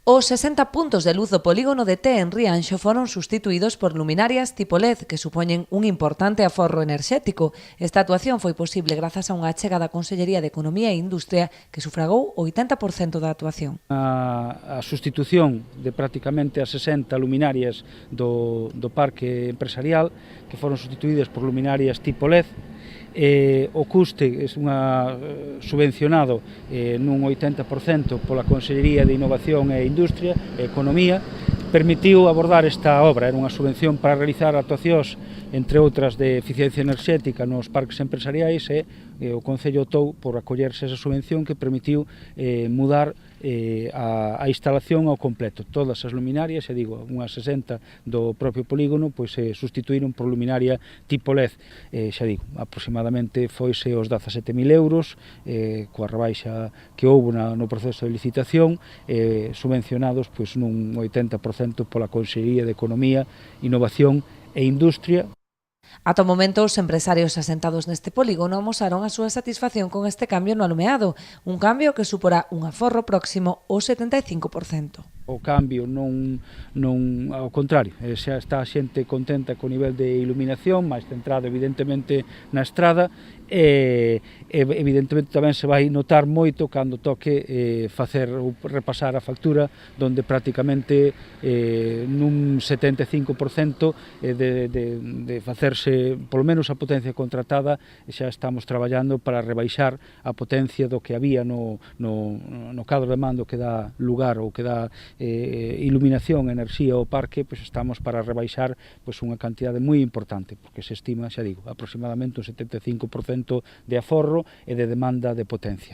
Os 60 puntos de luz do polígono de Té en Rianxo foron sustituídos por luminarias tipo LED que supoñen un importante aforro enerxético. Esta actuación foi posible grazas a unha achega da Consellería de Economía e Industria que sufragou o 80% da actuación. A sustitución de prácticamente as 60 luminarias do parque empresarial que foron sustituídas por luminarias tipo LED. O custe é subvencionado nun 80% pola Consellería de Innovación e Industria e Economía, permitiu abordar esta obra. Era unha subvención para realizar actuacións, entre outras, de eficiencia enerxética nos parques empresariais e o Concello optou por acollerse esa subvención que permitiu mudar a instalación ao completo. Todas as luminarias, unhas 60 do propio polígono, pois se sustituíron por luminaria tipo LED. Aproximadamente foise os 17.000 euros, coa rebaixa que houve no proceso de licitación, subvencionados nun 80% pola Consellería de Economía, Innovación e Industria. Ata o momento, os empresarios asentados neste polígono amosaron a súa satisfacción con este cambio no alumeado, un cambio que suporá un aforro próximo ao 75%. O cambio non ao contrario, xa está a xente contenta co nivel de iluminación, máis centrado evidentemente na estrada, e evidentemente tamén se vai notar moito cando toque facer ou repasar a factura, donde prácticamente nun 75% de facerse polo menos a potencia contratada, xa estamos traballando para rebaixar a potencia do que había no cadro de mando que dá lugar ou que dá iluminación, enerxía ao parque. Pois estamos para rebaixar unha cantidade moi importante, porque se estima, aproximadamente un 75% de aforro e de demanda de potencia.